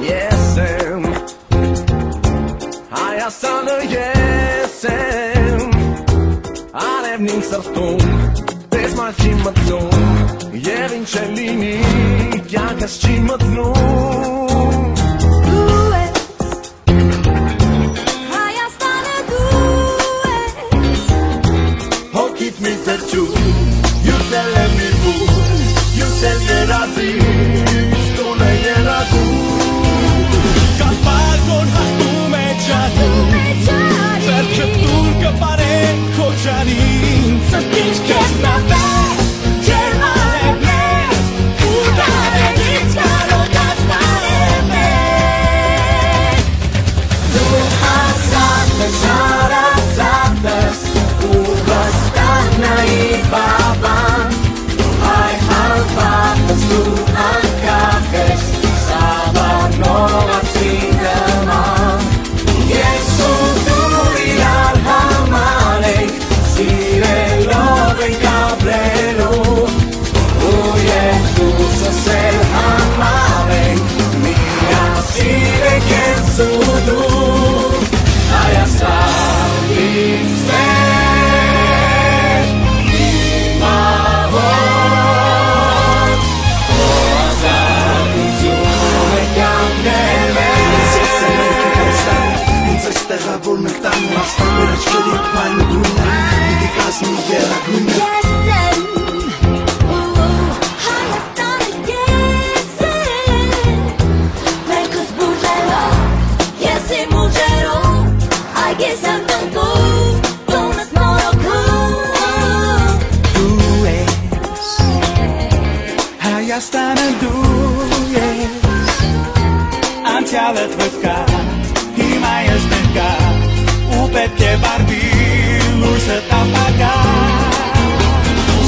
Ես եմ Հայաստանը ես եմ Արևն իմ սրտում Պես մայր չի մտնում Եվ ինչ է լինի Կյանքս չի մտնում Դու ես Հայաստանը դու ես Հոգիտ մի թրջում Յուսել եմ մի բուր Յուսել երազի Ստուն է երազում Կապագոն հաստում է ճարում Ձերքը տուր կպարեն քո ճարին Սրտինչ կես նավեր Ջերման է մեր Ու դարելից կարոտած նարել մեր Դու հասած ես հարազատ ես Ու վստահնայի բաբան Այ հալված ես դու անկախ ես Սավանողացի նման Ես ու դու իրար համար ենք Սիրելով ենք ապրելու Ու ես դու սսել համար ենք Միասին ենք ես ու դու Հայաստան իմ սեր Իմ աղոտ Քո ազատություն ենք ապրել Ես եմ եք Հայաստան Ինձ այս տեղավորն եք տանում Աստան մեր աչքերի պայն ու գույնը Պիտի կազմի երագույնը Ես եմ Հայաստանը ես եմ Վերքս բուժելով Ես իմ ուժերով Այ ես եմ տնկում Տունս մորոքում Դու ես Հայաստանը դու ես Անցյալդ վկա Հիմա ես ներկա Ու պետք է վարվի լույսը տապակա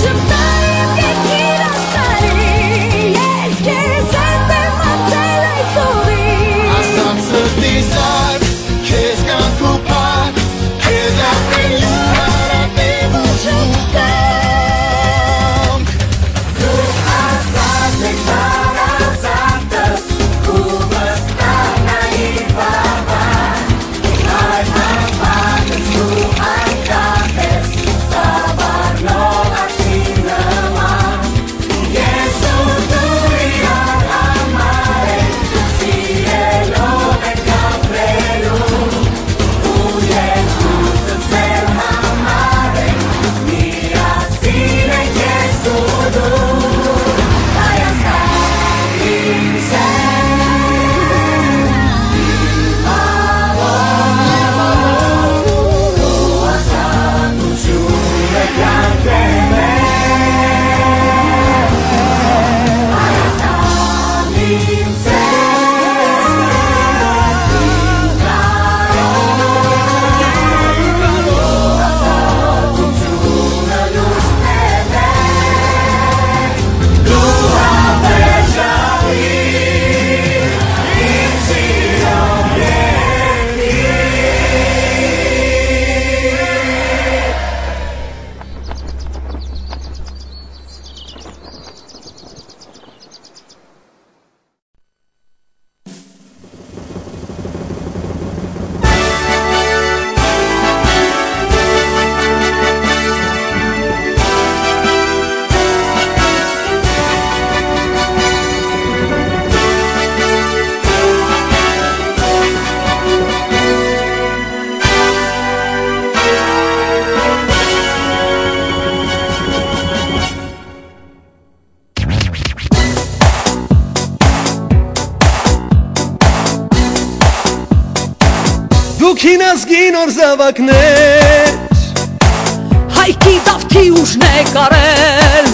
Շմտարի եկիր աշխարի Ես քեզ հետ եմ ապրել այսօրի Ասամ սրտիս արդ Քեզ կանք ու պար Քեզ ապրելու հարատև ու շուտանք Դու ազատ ես հարազատս Ու վստահնայի բաբան Այ հապատ ես դու անկախ ես Սավառնողացի նման Ես ու դու իրար համար ենք Սիրելով ենք ապրելու Ու ես դու սսել համար ենք Միասին ենք ես ու դու Հայաստան իմ սեր Իմ աղոտ Քո ազատություն է կյանքեր մեր Հայաստան իմ սեր Իմ կարոտ Ազատությունը լույսն է մեր Դու հավերժալի Իմ սիրով երկիր Դուք հինազգին օր զավակներ Հայքի դավթի ուժն է կարել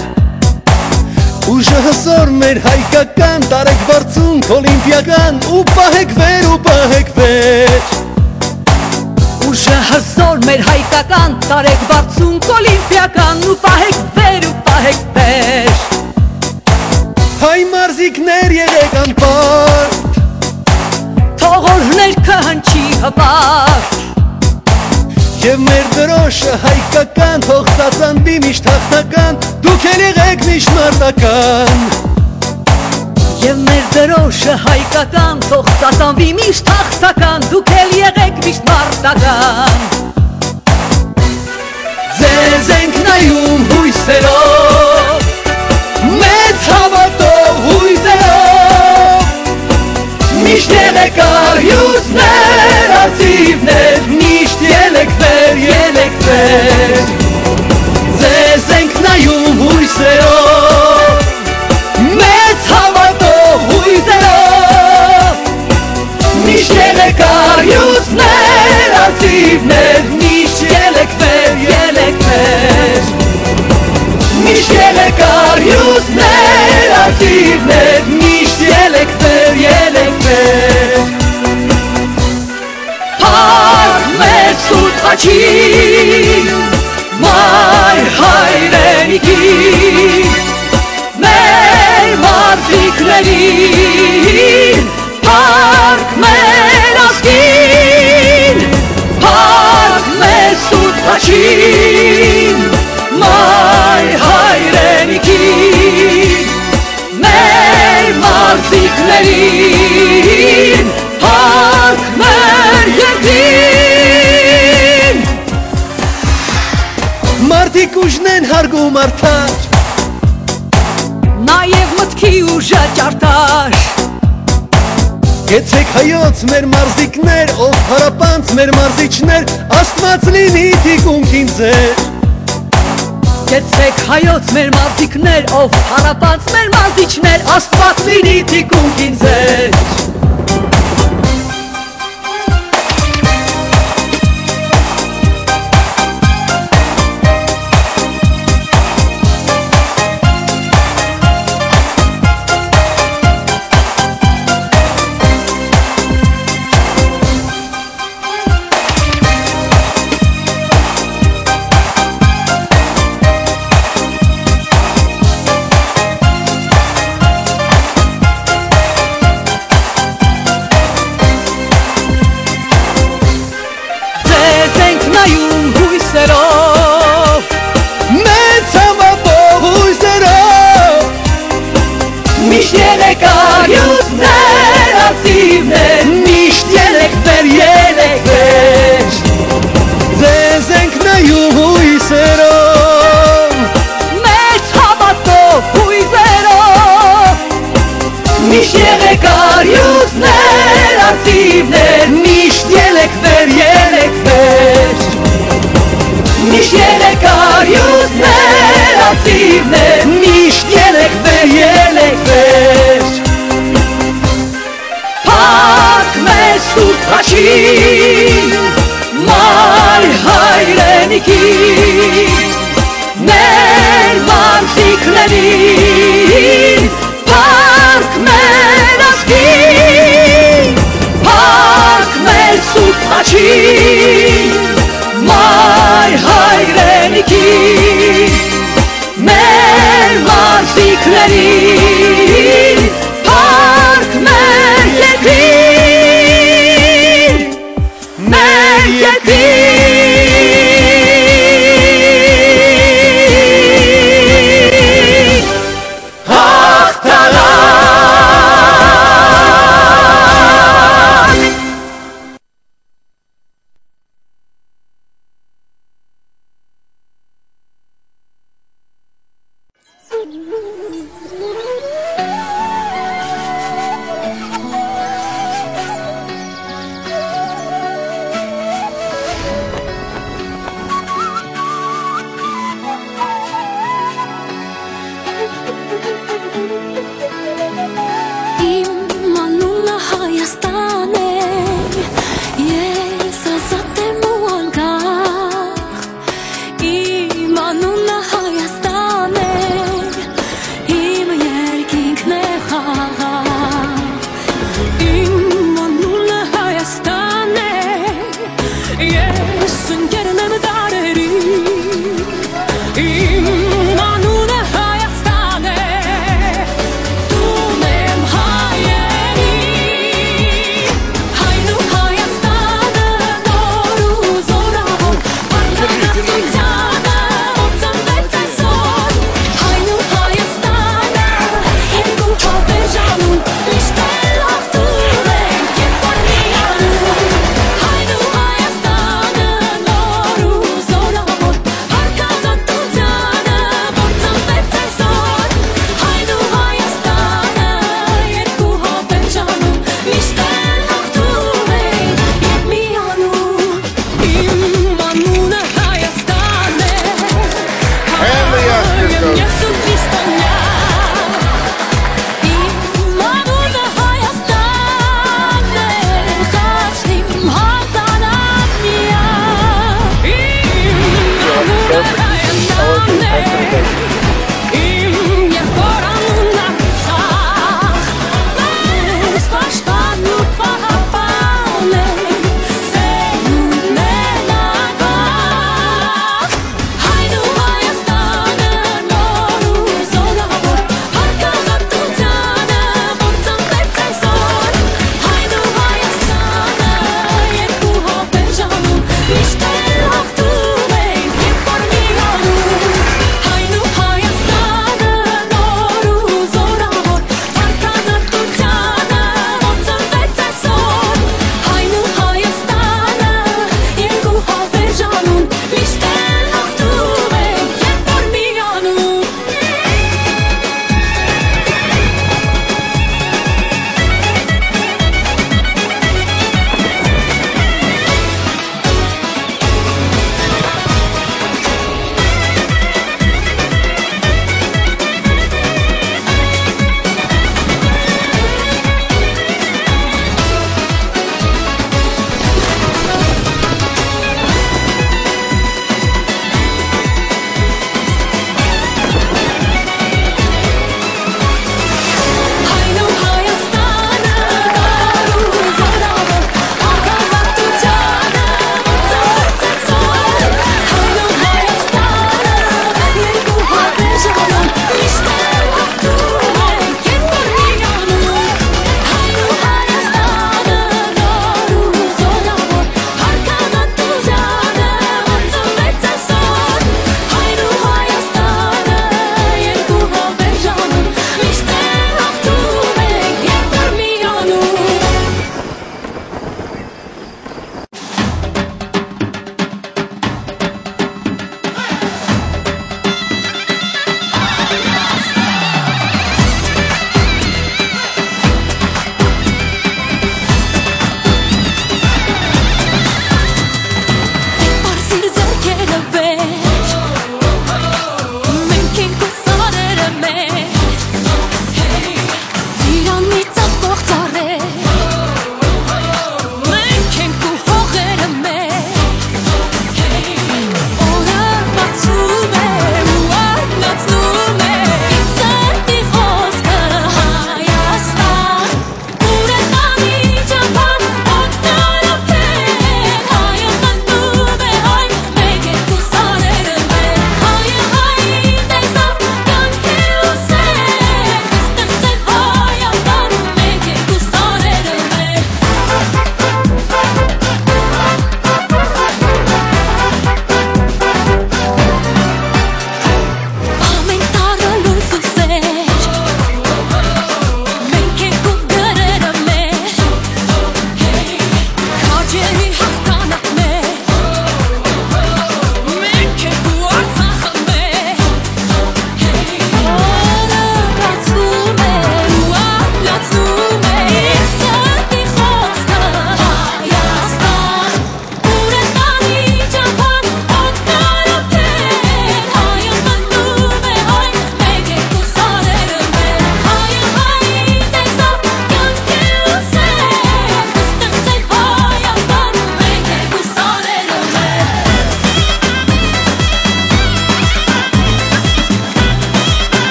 Ուժը հսոր մեր հայկական տարեք վարձունք օլիմպիական ու պահեք վեր Ուժը հզոր մեր հայկական տարեք բարձունք օլիմպիական ու պահեք վեր Հայ մարզիկներ եղեք անպարտ Թողորներ կհնչի հպարտ Եվ մեր դրոշը հայկական թող ծածանվի միշտ հաղթական Դուք էլ եղեք միշտ մարտական Եվ մեր դրոշը հայկական, թող ծածանվի միշտ հաղթական, դուք էլ եղեք միշտ մարտական։ Ձեզ ենք նայում հույսերով, մեծ հավատով հույսերով, միշտ ելեք արյուծներ, արծիվներ, միշտ ելեք վեր, ելեք վեր։ Ձեզ ենք նայում հույսերով, մեծ հավատով հույսերով, միշտ ելեք արյուծներ, արծիվներ, միշտ ելեք վեր, ելեք վեր։ Միշտ ելեք արյուծներ, արծիվներ, միշտ ելեք վեր, ելեք վեր։ Փառք մեր սուրբ խաչին, մայր հայրենիքին, մեր մարդիկներին, փառք մեր ազգին, փառք մեր սուրբ խաչին, մայր հայրենիքին, մեր մարդիկներին, փառք մեր երկրին։ Մարդիկ ուժնեն հարգում արդար, Նաև մտքի ուժը ճարտար, Գեցեք հայոց մեր մարզիկներ, ով հարապանց մեր մարզիչներ, Աստված լինի թիկունքին ձեր։ Գեցեք հայոց մեր մարզիկներ, ով հարապանց մեր մարզիչներ, Աստված լինի թիկունքին ձեր։ Միշտ ելեք արյուծներ, արծիվներ, միշտ ելեք վեր, ելեք վեր։ Ձեզ ենք նայում հույսերով, մեծ հավատով հույսերով, միշտ ելեք արյուծներ, արծիվներ, միշտ ելեք վեր, ելեք վեր։ Միշտ ելեք արյուծներ, արծիվներ, միշտ ելեք վեր, ելեք վեր։ Փառք մեր սուրբ խաչին, մայր հայրենիքին, մեր մարդիկներին, փառք մեր ազգին, փառք մեր սուրբ խաչին, մայր հայրենիքին, մեր մարդիկներին, փառք մեր երկրին, մեր երկրին, հաղթանակ։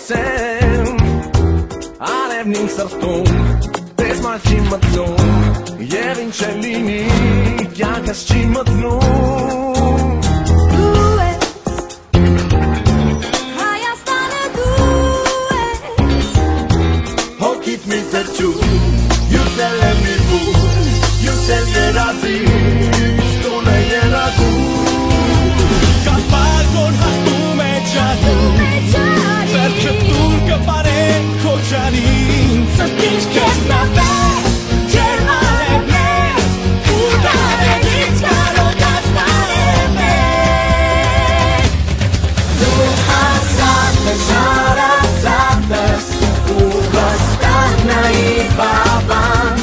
Ես եմ արևն իմ սրտում Պես մար չի մտնում Եվ ինչ է լինի Կյանքս չի մտնում Դու ես Հայաստանը դու ես Հոգիտ մի թրջում Յուսել եմ մի բուր Յուսել երազի Ստուն է երագում Կապարգոն հաստում է ճարում Ձերքը տուր կպարեն քո ճարին Սրտինչ կես նավեր Ջերմանեմ է Ու դարենից կարոտած բարեմ է Դու հասած ես հարազատ ես Ու վստահնայի բաբան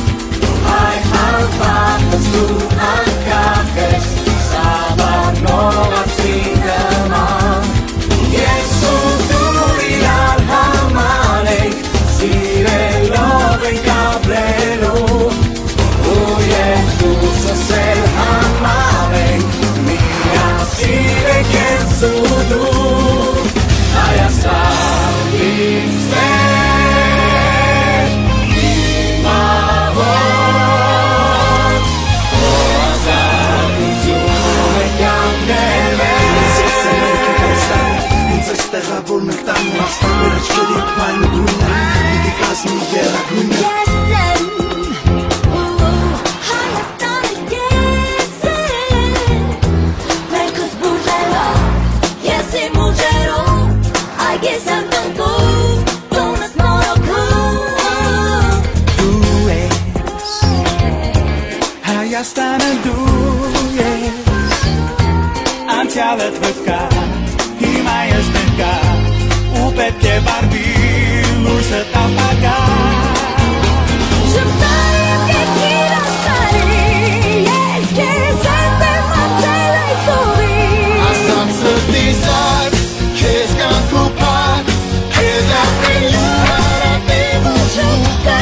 Այ հալված ես դու անկախ ես Սավանող ասի նման Ես ու դու իրար համար ենք Սիրելով ենք ապրելու Ու երկուս ասել համար ենք Միասին ենք ես ու դու Հայաստան իմ սեր Իմ ավոտ Ու ազատություն ենք ամնել Ես եմ ելքի Հայաստան Ինձ այս տեղավոր մտան Մեր աչքերի պայն գույնը Պիտի կազմի երագույնը Ես եմ Հայաստանը ես եմ Վերքս բուժելով Ես իմ ուժերով Այ ես եմ տնկում Տունս նորոգում Դու ես Հայաստանը դու ես Անցյալդ վկա Հիմա ես ներկա Ու պետք է վարվի լույսը տապակա Շմտարի եմ կեքիր աստարի Ես կեզ եմ բեմացել այս ուղի Ասամ սրտիս ար Քեզ կանք ու պար Քեզ ապրելու հարատև ու շուկանք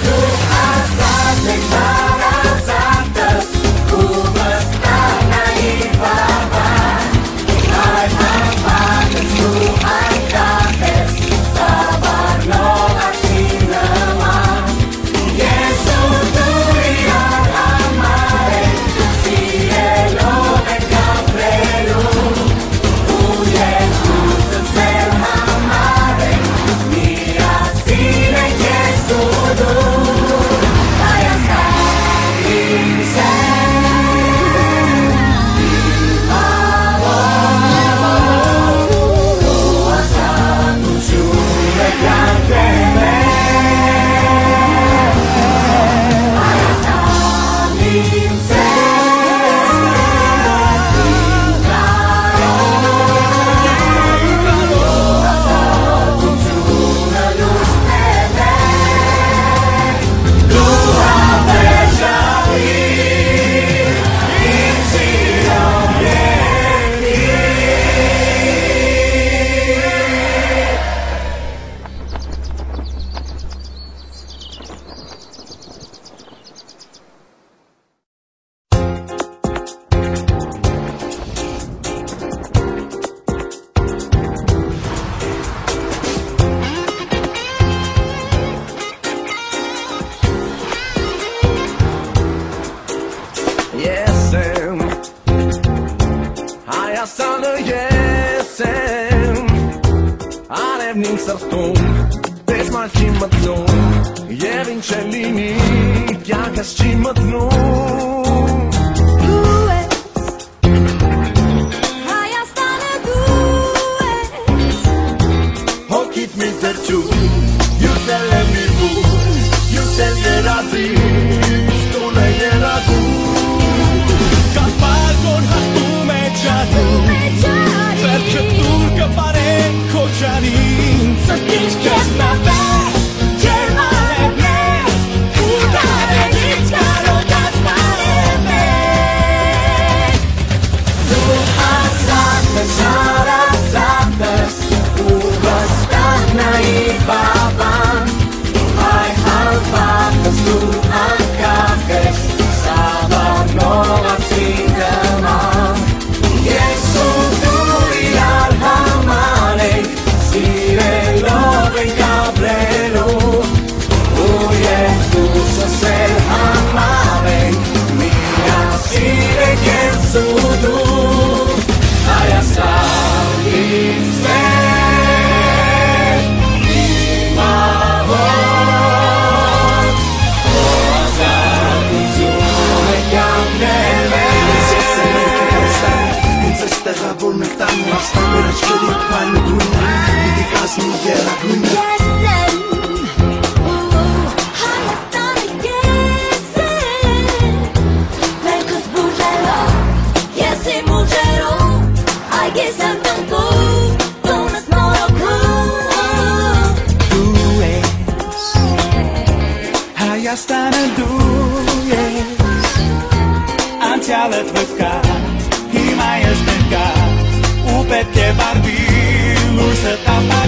Դու ազատ ես հարազատս Ու վստահնայի բաբան Այ հապատ ես դու անկախ ես Սավառնող ասի նման Ես ու դու իրար համար ենք Սիրելով ենք ապրելու Ու երկուս ասել համար ենք Միասին ենք ես ու դու Հայաստան իմ սեր Իմ ավոտ Ու ազատություն է կյանքել Հայաստան իմ սեր Իմ կարոտ Ազատությունը լուսնել է Դու հավերժալի Իմ սիրով երկիր Ես եմ Հայաստանը ես եմ Արևն իմ սրտում Պես մար չի մտնում Եվ ինչ է լինի Կյանքս չի մտնում Դու ես Հայաստանը դու ես Հոգիտ մի թրջում Յուսել եմ մի բուր Յուսել երազի Ստուն է երագում Կապարգոն հաստում է ճարում Ձերքը տուր կպարեն քո ճարին Սրտինչ կես նավեր Ջերմանեմ է Ու դարենից կարոտած բարեմ է Դու հասած ես հարազատ ես Ու վստահնայի բաբան Այ հալված ես դու անկախ ես Սավառնող ասի նման Ես ու դու իրար համար Եսի գերագույն Ես եմ Հայաստանը ես եմ Վերքս բուժելով Ես իմ ուժերով Այ ես եմ տնկում Տունս նորոգում Դու ես Հայաստանը դու ես Անցյալդ վկա Հիմա ես ներկա Ու պետք է վարվի լույսը տապա